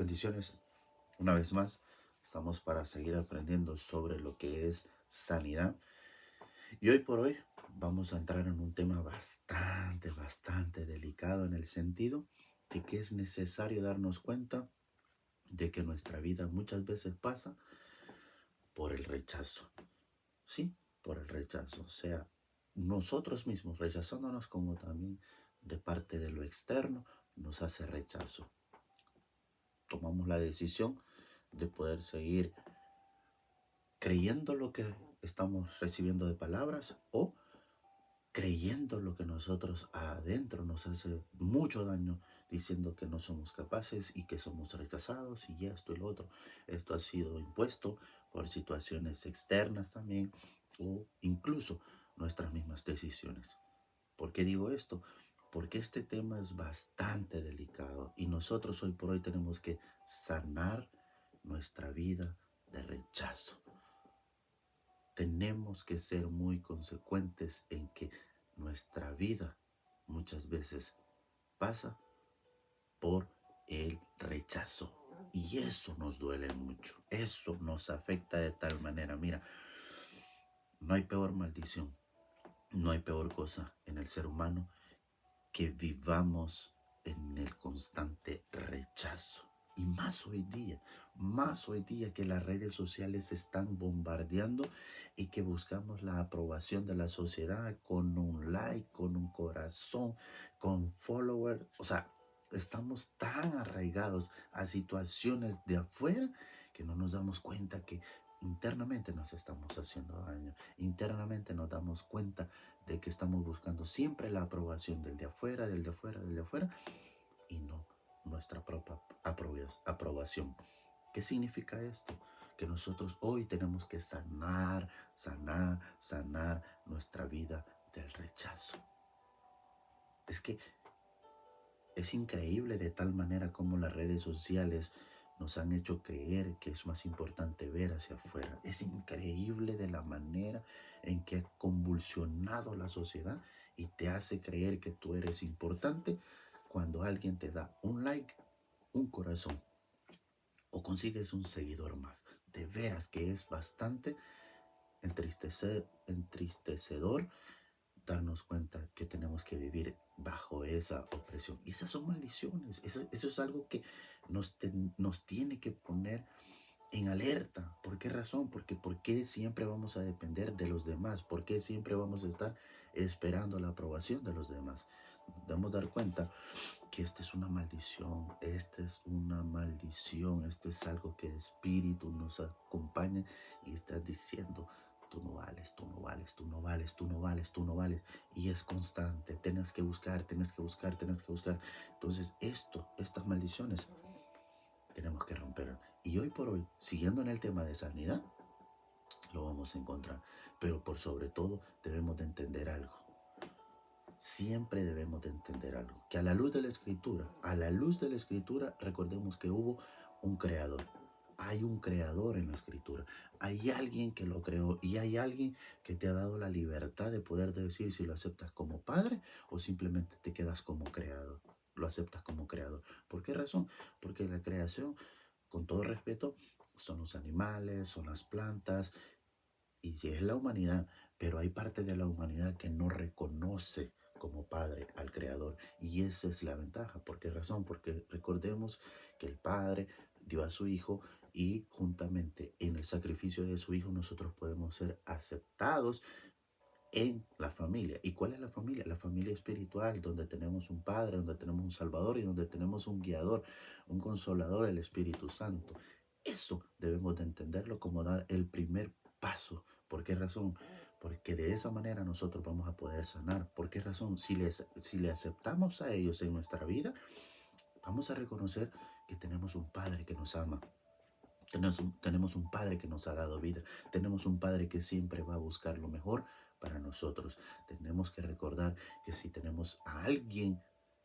Bendiciones. Una vez más, estamos para seguir aprendiendo sobre lo que es sanidad. Y hoy por hoy vamos a entrar en un tema bastante delicado en el sentido de que es necesario darnos cuenta de que nuestra vida muchas veces pasa por el rechazo. Sí, por el rechazo. O sea, nosotros mismos rechazándonos como también de parte de lo externo nos hace rechazo. Tomamos la decisión de poder seguir creyendo lo que estamos recibiendo de palabras o creyendo lo que nosotros adentro nos hace mucho daño, diciendo que no somos capaces y que somos rechazados y esto y lo otro. Esto ha sido impuesto por situaciones externas también o incluso nuestras mismas decisiones. ¿Por qué digo esto? Porque este tema es bastante delicado y nosotros hoy por hoy tenemos que sanar nuestra vida de rechazo. Tenemos que ser muy consecuentes en que nuestra vida muchas veces pasa por el rechazo. Y eso nos duele mucho. Eso nos afecta de tal manera. Mira, no hay peor maldición, no hay peor cosa en el ser humano que vivamos en el constante rechazo. Y más hoy día que las redes sociales están bombardeando y que buscamos la aprobación de la sociedad con un like, con un corazón, con followers. O sea, estamos tan arraigados a situaciones de afuera que no nos damos cuenta que internamente nos estamos haciendo daño. Internamente nos damos cuenta de que estamos buscando siempre la aprobación del de afuera, del de afuera, del de afuera, y no nuestra propia aprobación. ¿Qué significa esto? Que nosotros hoy tenemos que sanar nuestra vida del rechazo. Es que es increíble de tal manera como las redes sociales nos han hecho creer que es más importante ver hacia afuera. Es increíble de la manera en que ha convulsionado la sociedad y te hace creer que tú eres importante cuando alguien te da un like, un corazón o consigues un seguidor más. De veras que es bastante entristecedor darnos cuenta que tenemos que vivir bajo esa opresión. Y esas son maldiciones. Eso es algo que nos tiene que poner en alerta. ¿Por qué razón? Porque ¿por qué siempre vamos a depender de los demás? ¿Por qué siempre vamos a estar esperando la aprobación de los demás? Debemos dar cuenta que esta es una maldición, esta es una maldición, esto es algo que el Espíritu nos acompaña y está diciendo, tú no vales, tú no vales, tú no vales, tú no vales, tú no vales. Y es constante, tienes que buscar, tienes que buscar, tienes que buscar. Entonces estas maldiciones, tenemos que romper. Y hoy por hoy, siguiendo en el tema de sanidad, lo vamos a encontrar. Pero por sobre todo, debemos de entender algo. Siempre debemos de entender algo, que a la luz de la escritura, recordemos que hubo un creador. Hay un creador en la escritura. Hay alguien que lo creó y hay alguien que te ha dado la libertad de poder decir si lo aceptas como padre o simplemente te quedas como creador. Lo aceptas como creador. ¿Por qué razón? Porque la creación, con todo respeto, son los animales, son las plantas y si es la humanidad, pero hay parte de la humanidad que no reconoce como padre al creador y esa es la ventaja. ¿Por qué razón? Porque recordemos que el padre dio a su hijo y juntamente en el sacrificio de su hijo nosotros podemos ser aceptados en la familia. ¿Y cuál es la familia? La familia espiritual, donde tenemos un Padre, donde tenemos un Salvador y donde tenemos un guiador, un consolador, el Espíritu Santo. Eso debemos de entenderlo como dar el primer paso. ¿Por qué razón? Porque de esa manera nosotros vamos a poder sanar. ¿Por qué razón? Si le aceptamos a ellos en nuestra vida, vamos a reconocer que tenemos un Padre que nos ama. Tenemos un Padre que nos ha dado vida. Tenemos un Padre que siempre va a buscar lo mejor para nosotros. Tenemos que recordar que si tenemos a alguien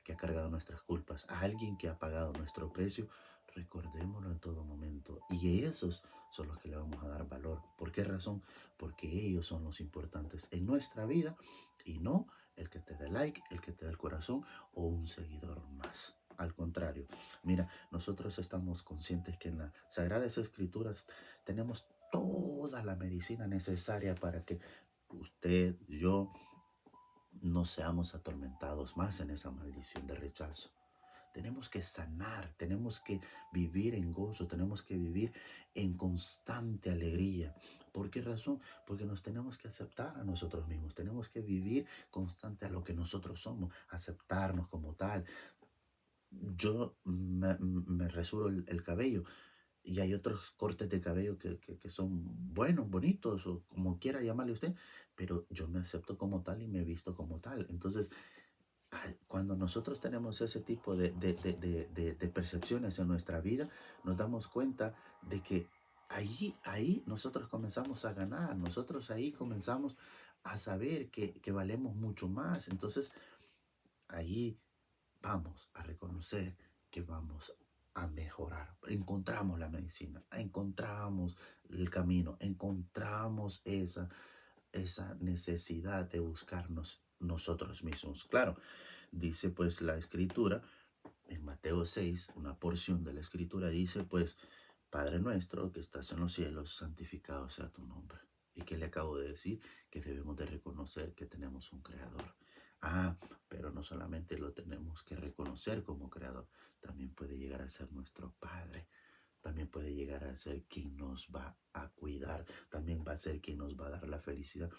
que ha cargado nuestras culpas, a alguien que ha pagado nuestro precio, recordémoslo en todo momento. Y esos son los que le vamos a dar valor. ¿Por qué razón? Porque ellos son los importantes en nuestra vida y no el que te dé like, el que te dé el corazón o un seguidor más. al contrario. Mira, nosotros estamos conscientes que en las Sagradas Escrituras tenemos toda la medicina necesaria para que usted, yo, no seamos atormentados más en esa maldición de rechazo. Tenemos que sanar, tenemos que vivir en gozo, tenemos que vivir en constante alegría. ¿Por qué razón? Porque nos tenemos que aceptar a nosotros mismos, tenemos que vivir constante a lo que nosotros somos, aceptarnos como tal. Yo me resuro el cabello y hay otros cortes de cabello que son buenos, bonitos o como quiera llamarle usted, pero yo me acepto como tal y me visto como tal. Entonces, cuando nosotros tenemos ese tipo de percepciones en nuestra vida, nos damos cuenta de que ahí nosotros comenzamos a ganar, nosotros ahí comenzamos a saber que valemos mucho más. Entonces, ahí vamos a reconocer que vamos a mejorar. Encontramos la medicina, encontramos el camino, encontramos esa necesidad de buscarnos nosotros mismos. Claro, dice pues la escritura, en Mateo 6, una porción de la escritura dice pues, Padre nuestro que estás en los cielos, santificado sea tu nombre. Y que le acabo de decir que debemos de reconocer que tenemos un creador. Pero no solamente lo tenemos que reconocer como creador, también puede llegar a ser nuestro Padre. También puede llegar a ser quien nos va a cuidar, también va a ser quien nos va a dar la felicidad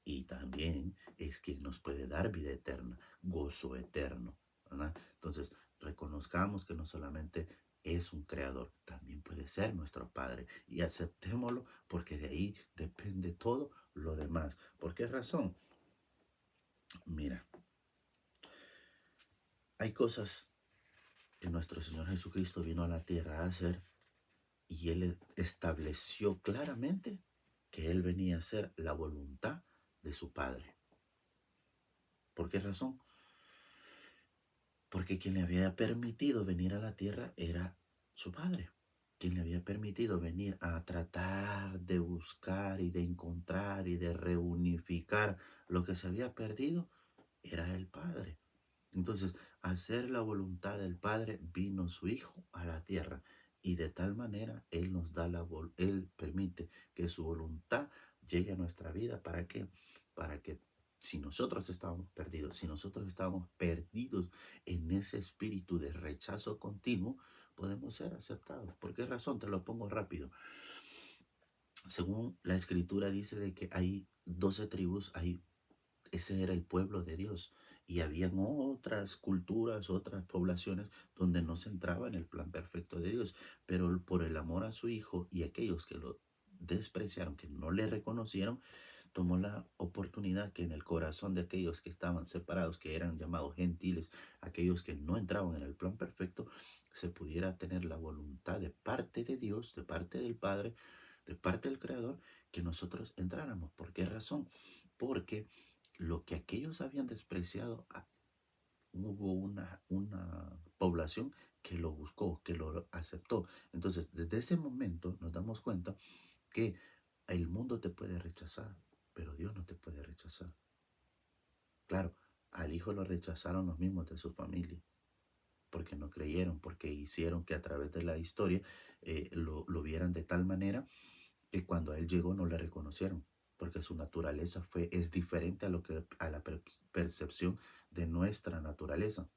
y también es quien nos puede dar vida eterna, gozo eterno, ¿verdad? Entonces, reconozcamos que no solamente es un creador, también puede ser nuestro Padre y aceptémoslo porque de ahí depende todo lo demás. ¿Por qué razón? Mira, hay cosas que nuestro Señor Jesucristo vino a la tierra a hacer y Él estableció claramente que Él venía a hacer la voluntad de su Padre. ¿Por qué razón? Porque quien le había permitido venir a la tierra era su padre. Quien le había permitido venir a tratar de buscar y de encontrar y de reunificar lo que se había perdido era el Padre. Entonces, a hacer la voluntad del Padre vino su Hijo a la tierra y de tal manera Él nos da Él permite que su voluntad llegue a nuestra vida. ¿Para qué? Para que si nosotros estábamos perdidos, si nosotros estábamos perdidos en ese espíritu de rechazo continuo, podemos ser aceptados. ¿Por qué razón? Te lo pongo rápido. Según la escritura dice de que hay 12 tribus, ese era el pueblo de Dios. Y habían otras culturas, otras poblaciones donde no se entraba en el plan perfecto de Dios. Pero por el amor a su Hijo y aquellos que lo despreciaron, que no le reconocieron, tomó la oportunidad que en el corazón de aquellos que estaban separados, que eran llamados gentiles, aquellos que no entraban en el plan perfecto, se pudiera tener la voluntad de parte de Dios, de parte del Padre, de parte del Creador, que nosotros entráramos. ¿Por qué razón? Porque lo que aquellos habían despreciado, hubo una población que lo buscó, que lo aceptó. Entonces, desde ese momento nos damos cuenta que el mundo te puede rechazar, pero Dios no te puede rechazar. Claro, al hijo lo rechazaron los mismos de su familia, porque no creyeron, porque hicieron que a través de la historia lo vieran de tal manera que cuando él llegó no le reconocieron, porque su naturaleza es diferente a la percepción de nuestra naturaleza.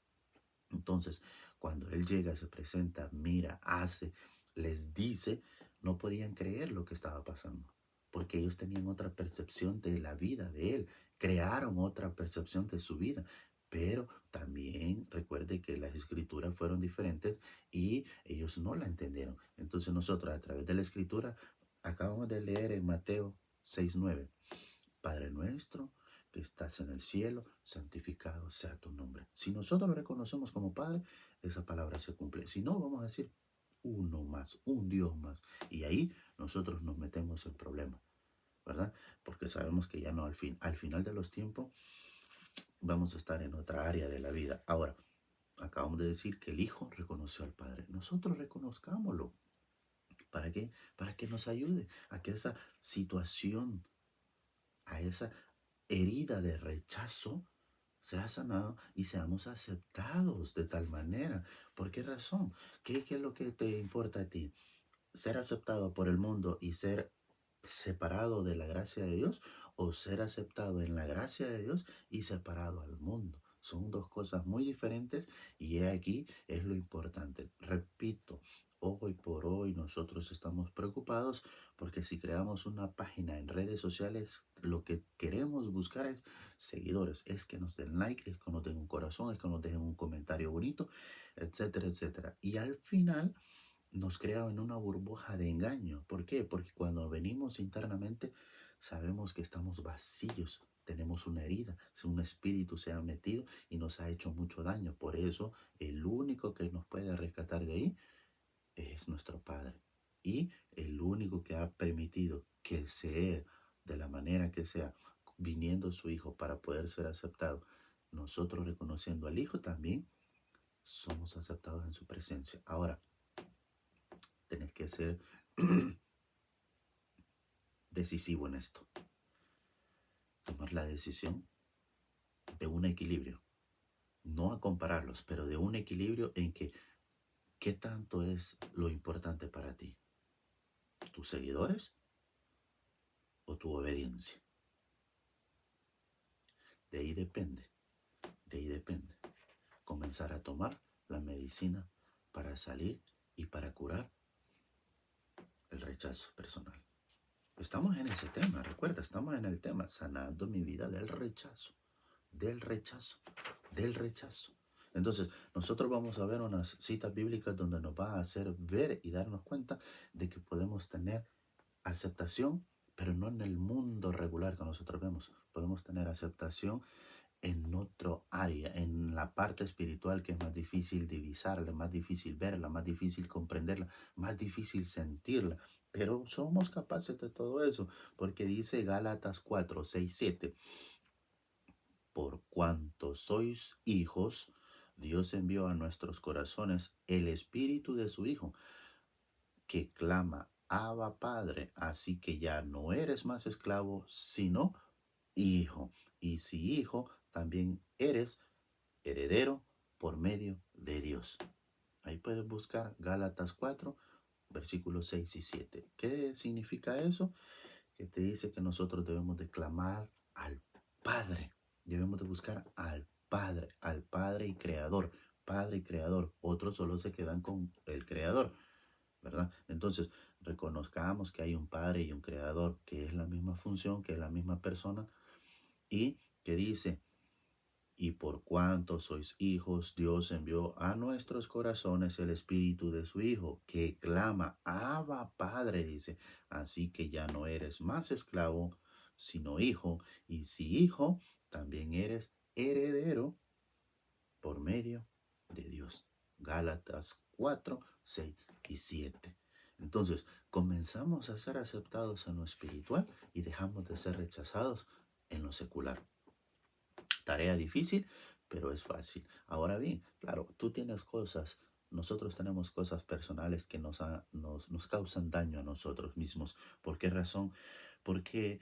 Entonces, cuando él llega, se presenta, mira, hace, les dice, no podían creer lo que estaba pasando, porque ellos tenían otra percepción de la vida de él, crearon otra percepción de su vida. Pero también recuerde que las escrituras fueron diferentes y ellos no la entendieron. Entonces nosotros a través de la escritura acabamos de leer en Mateo 6:9, Padre nuestro que estás en el cielo, santificado sea tu nombre. Si nosotros lo reconocemos como Padre, esa palabra se cumple. Si no, vamos a decir uno más, un Dios más. Y ahí nosotros nos metemos en problemas, ¿verdad? Porque sabemos que ya no, al final de los tiempos, vamos a estar en otra área de la vida. Ahora, acabamos de decir que el Hijo reconoció al Padre. Nosotros reconozcámoslo. ¿Para qué? Para que nos ayude a que esa situación, a esa herida de rechazo sea sanado y seamos aceptados de tal manera. ¿Por qué razón? ¿Qué es lo que te importa a ti? ¿Ser aceptado por el mundo y ser separado de la gracia de Dios, o ser aceptado en la gracia de Dios y separado al mundo? Son dos cosas muy diferentes, y aquí es lo importante. Repito, hoy por hoy nosotros estamos preocupados porque si creamos una página en redes sociales, lo que queremos buscar es seguidores, es que nos den like, es que nos den un corazón, es que nos dejen un comentario bonito, etcétera, etcétera. Y al final nos crea en una burbuja de engaño. ¿Por qué? Porque cuando venimos internamente sabemos que estamos vacíos, tenemos una herida, si un espíritu se ha metido y nos ha hecho mucho daño. Por eso el único que nos puede rescatar de ahí es nuestro Padre. Y el único que ha permitido que sea de la manera que sea, viniendo su Hijo para poder ser aceptado, nosotros reconociendo al Hijo también somos aceptados en su presencia. Ahora, tenés que ser decisivo en esto. Tomar la decisión de un equilibrio. No a compararlos, pero de un equilibrio en que qué tanto es lo importante para ti. ¿Tus seguidores o tu obediencia? De ahí depende, de ahí depende. Comenzar a tomar la medicina para salir y para curar el rechazo personal. Estamos en ese tema, recuerda, estamos en el tema sanando mi vida del rechazo, del rechazo, del rechazo. Entonces, nosotros vamos a ver unas citas bíblicas donde nos va a hacer ver y darnos cuenta de que podemos tener aceptación, pero no en el mundo regular que nosotros vemos. Podemos tener aceptación en otro área, en la parte espiritual, que es más difícil divisarla, más difícil verla, más difícil comprenderla, más difícil sentirla. Pero somos capaces de todo eso, porque dice Gálatas 4, 6, 7. Por cuanto sois hijos, Dios envió a nuestros corazones el espíritu de su Hijo, que clama, Abba Padre. Así que ya no eres más esclavo, sino hijo. Y si hijo, también eres heredero por medio de Dios. Ahí puedes buscar Gálatas 4, versículos 6 y 7. ¿Qué significa eso? Que te dice que nosotros debemos de clamar al Padre. Debemos de buscar al Padre y Creador. Padre y Creador. Otros solo se quedan con el Creador, ¿verdad? Entonces, reconozcamos que hay un Padre y un Creador, que es la misma función, que es la misma persona, y que dice: y por cuanto sois hijos, Dios envió a nuestros corazones el espíritu de su Hijo, que clama, Abba Padre, dice. Así que ya no eres más esclavo, sino hijo. Y si hijo, también eres heredero por medio de Dios. Gálatas 4, 6 y 7. Entonces, comenzamos a ser aceptados en lo espiritual y dejamos de ser rechazados en lo secular. Tarea difícil, pero es fácil. Ahora bien, claro, tú tienes cosas, nosotros tenemos cosas personales que nos causan daño a nosotros mismos. ¿Por qué razón? Porque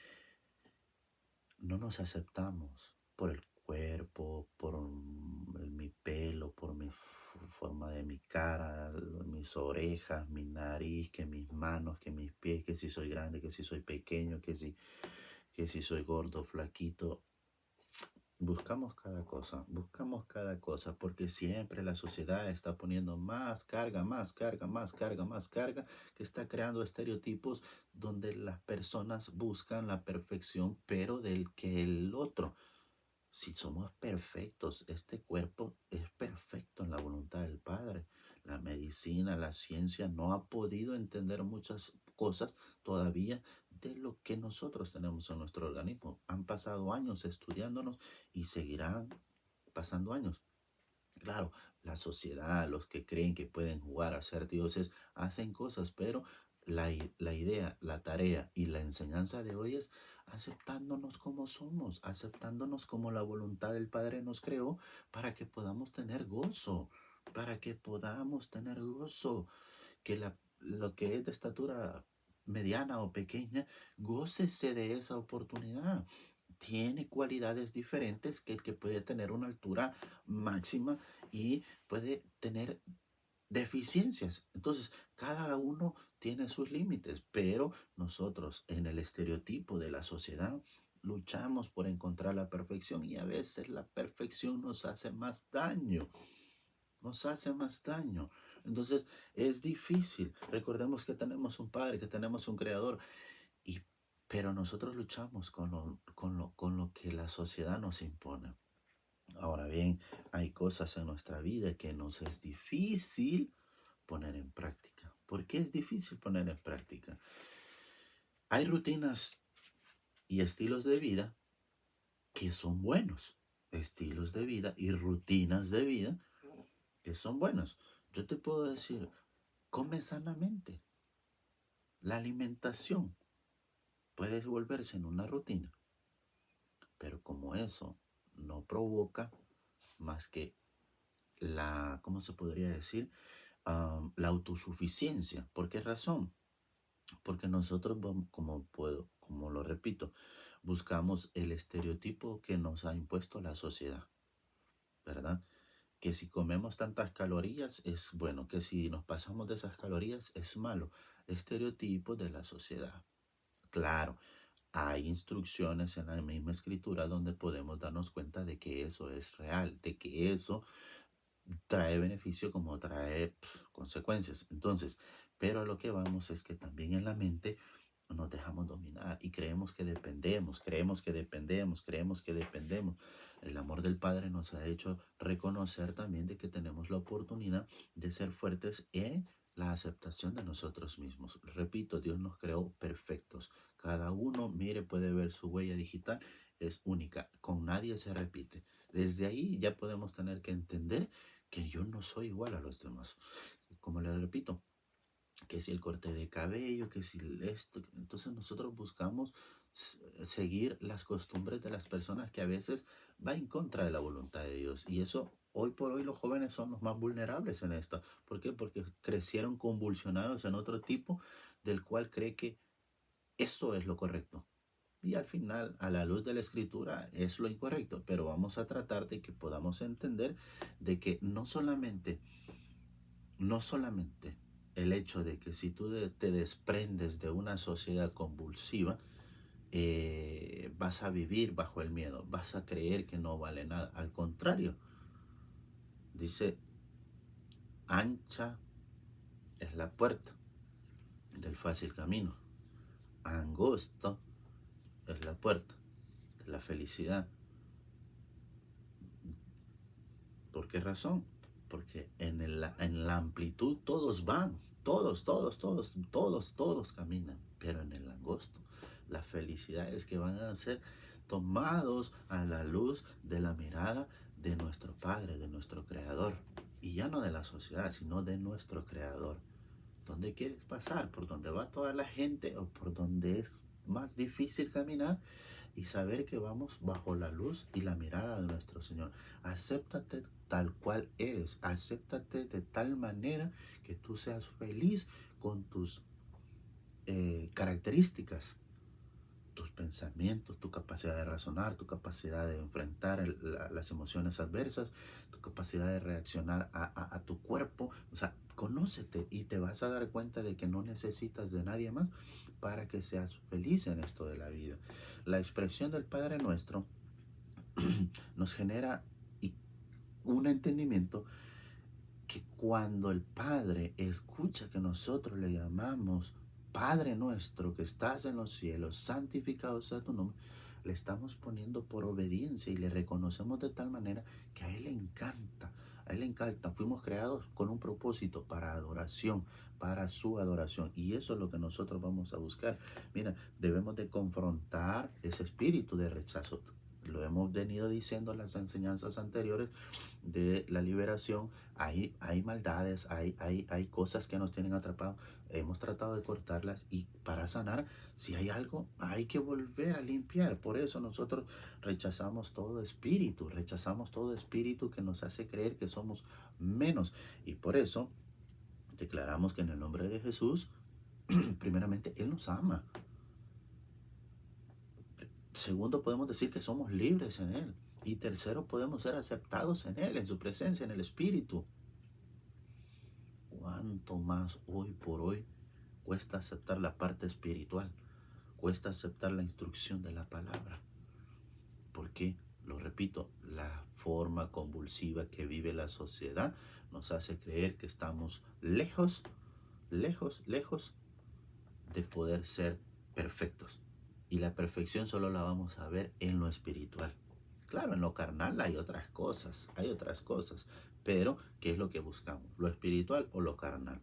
no nos aceptamos por el cuerpo, por mi pelo, por mi forma de mi cara, mis orejas, mi nariz, que mis manos, que mis pies, que si soy grande, que si soy pequeño, que si soy gordo, flaquito. Buscamos cada cosa, porque siempre la sociedad está poniendo más carga, más carga, más carga, más carga, que está creando estereotipos donde las personas buscan la perfección, pero del que el otro. Si somos perfectos, este cuerpo es perfecto en la voluntad del Padre. La medicina, la ciencia no ha podido entender muchas cosas todavía de lo que nosotros tenemos en nuestro organismo. Han pasado años estudiándonos y seguirán pasando años. Claro, la sociedad, los que creen que pueden jugar a ser dioses, hacen cosas, pero la idea, la tarea y la enseñanza de hoy es aceptándonos como somos, aceptándonos como la voluntad del Padre nos creó, para que podamos tener gozo, para que podamos tener gozo, que lo que es de estatura mediana o pequeña, gócese de esa oportunidad. tiene cualidades diferentes que el que puede tener una altura máxima y puede tener deficiencias. Entonces, cada uno tiene sus límites, pero nosotros en el estereotipo de la sociedad luchamos por encontrar la perfección y a veces la perfección nos hace más daño, nos hace más daño. Entonces, es difícil. Recordemos que tenemos un padre, que tenemos un creador, y, pero nosotros luchamos con lo que la sociedad nos impone. Ahora bien, hay cosas en nuestra vida que nos es difícil poner en práctica. ¿Por qué es difícil poner en práctica? Hay rutinas y estilos de vida que son buenos. Estilos de vida y rutinas de vida que son buenos. Yo te puedo decir, come sanamente. La alimentación puede volverse en una rutina, pero como eso no provoca más que ¿cómo se podría decir? La autosuficiencia. ¿Por qué razón? Porque nosotros, como lo repito, buscamos el estereotipo que nos ha impuesto la sociedad, ¿verdad? Que si comemos tantas calorías es bueno, que si nos pasamos de esas calorías es malo. Estereotipos de la sociedad. Claro, hay instrucciones en la misma escritura donde podemos darnos cuenta de que eso es real, de que eso trae beneficio como trae consecuencias. Entonces, pero a lo que vamos es que también en la mente nos dejamos dominar y creemos que dependemos. El amor del Padre nos ha hecho reconocer también de que tenemos la oportunidad de ser fuertes en la aceptación de nosotros mismos. Repito, Dios nos creó perfectos. Cada uno, mire, puede ver su huella digital, es única, con nadie se repite. Desde ahí ya podemos tener que entender que yo no soy igual a los demás. Como le repito, que si el corte de cabello, que si esto, entonces nosotros buscamos seguir las costumbres de las personas que a veces va en contra de la voluntad de Dios. Y eso, hoy por hoy, los jóvenes son los más vulnerables en esto. ¿Por qué? Porque crecieron convulsionados en otro tipo del cual cree que esto es lo correcto. Y al final, a la luz de la escritura, es lo incorrecto. Pero vamos a tratar de que podamos entender de que no solamente el hecho de que si tú te desprendes de una sociedad convulsiva, vas a vivir bajo el miedo, vas a creer que no vale nada. Al contrario, dice, ancha es la puerta del fácil camino, angosto es la puerta de la felicidad. ¿Por qué razón? Porque en la amplitud todos van, todos caminan, pero en el angosto la felicidad es que van a ser tomados a la luz de la mirada de nuestro Padre, de nuestro Creador, y ya no de la sociedad, sino de nuestro Creador. ¿Dónde quieres pasar? ¿Por donde va toda la gente o por donde es más difícil caminar? Y saber que vamos bajo la luz y la mirada de nuestro Señor. Acéptate tal cual eres. Acéptate de tal manera que tú seas feliz con tus características, tus pensamientos, tu capacidad de razonar, tu capacidad de enfrentar las emociones adversas, tu capacidad de reaccionar a tu cuerpo. O sea, conócete y te vas a dar cuenta de que no necesitas de nadie más para que seas feliz en esto de la vida. La expresión del Padre Nuestro nos genera un entendimiento que cuando el Padre escucha que nosotros le llamamos Padre nuestro que estás en los cielos, santificado sea tu nombre, le estamos poniendo por obediencia y le reconocemos de tal manera que a Él le encanta. A Él le encanta. Fuimos creados con un propósito para adoración, para su adoración. Y eso es lo que nosotros vamos a buscar. Mira, debemos de confrontar ese espíritu de rechazo. Lo hemos venido diciendo en las enseñanzas anteriores de la liberación. Hay maldades, hay cosas que nos tienen atrapados. Hemos tratado de cortarlas y para sanar, si hay algo, hay que volver a limpiar. Por eso nosotros rechazamos todo espíritu que nos hace creer que somos menos. Y por eso declaramos que en el nombre de Jesús, primeramente, Él nos ama. Segundo, podemos decir que somos libres en Él. Y tercero, podemos ser aceptados en Él, en su presencia, en el Espíritu. ¿Cuánto más hoy por hoy cuesta aceptar la parte espiritual? Cuesta aceptar la instrucción de la palabra. ¿Por qué? Lo repito, la forma convulsiva que vive la sociedad nos hace creer que estamos lejos, lejos, lejos de poder ser perfectos. Y la perfección solo la vamos a ver en lo espiritual. Claro, en lo carnal hay otras cosas, pero ¿qué es lo que buscamos? ¿Lo espiritual o lo carnal?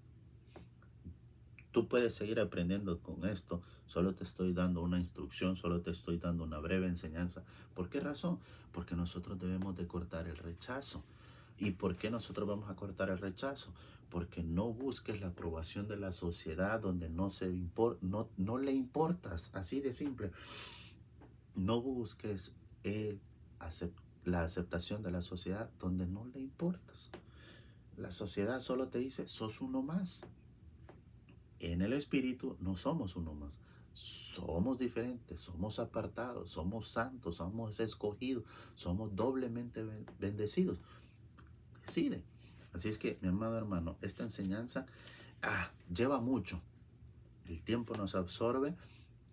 Tú puedes seguir aprendiendo con esto, solo te estoy dando una instrucción, solo te estoy dando una breve enseñanza. ¿Por qué razón? Porque nosotros debemos de cortar el rechazo. ¿Y por qué nosotros vamos a cortar el rechazo? Porque no busques la aprobación de la sociedad donde no le importas, así de simple. No busques el la aceptación de la sociedad donde no le importas. La sociedad solo te dice, sos uno más. En el espíritu no somos uno más. Somos diferentes, somos apartados, somos santos, somos escogidos, somos doblemente bendecidos. Decide. Así es que, mi amado hermano, esta enseñanza lleva mucho. El tiempo nos absorbe.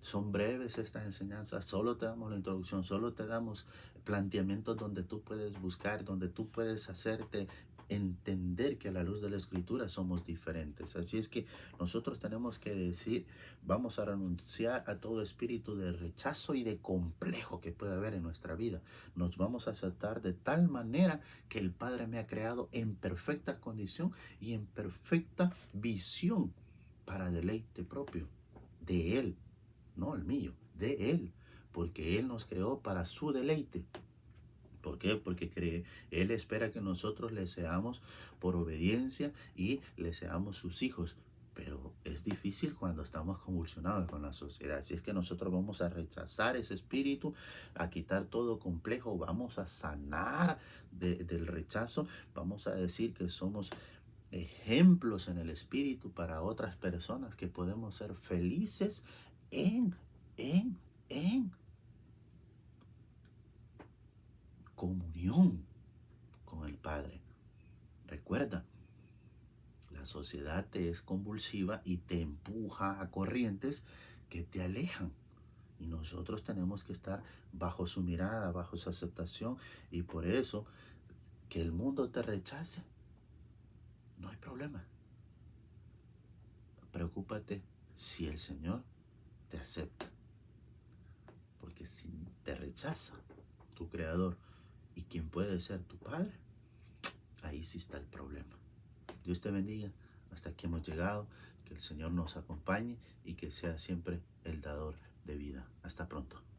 Son breves estas enseñanzas, solo te damos la introducción, solo te damos planteamientos donde tú puedes buscar, donde tú puedes hacerte entender que a la luz de la escritura somos diferentes. Así es que nosotros tenemos que decir, vamos a renunciar a todo espíritu de rechazo y de complejo que pueda haber en nuestra vida. Nos vamos a aceptar de tal manera que el Padre me ha creado en perfecta condición y en perfecta visión para deleite propio de Él. No el mío, de Él, porque Él nos creó para su deleite. ¿Por qué? Porque Él espera que nosotros le seamos por obediencia y le seamos sus hijos. Pero es difícil cuando estamos convulsionados con la sociedad. Así es que nosotros vamos a rechazar ese espíritu, a quitar todo complejo, vamos a sanar del rechazo, vamos a decir que somos ejemplos en el espíritu para otras personas, que podemos ser felices en, en, en comunión con el Padre. Recuerda, la sociedad te es convulsiva y te empuja a corrientes que te alejan. Y nosotros tenemos que estar bajo su mirada, bajo su aceptación. Y por eso, que el mundo te rechace, no hay problema. Preocúpate si el Señor te acepta. Porque si te rechaza tu creador y quien puede ser tu padre, ahí sí está el problema. Dios te bendiga. Hasta aquí hemos llegado. Que el Señor nos acompañe y que sea siempre el dador de vida. Hasta pronto.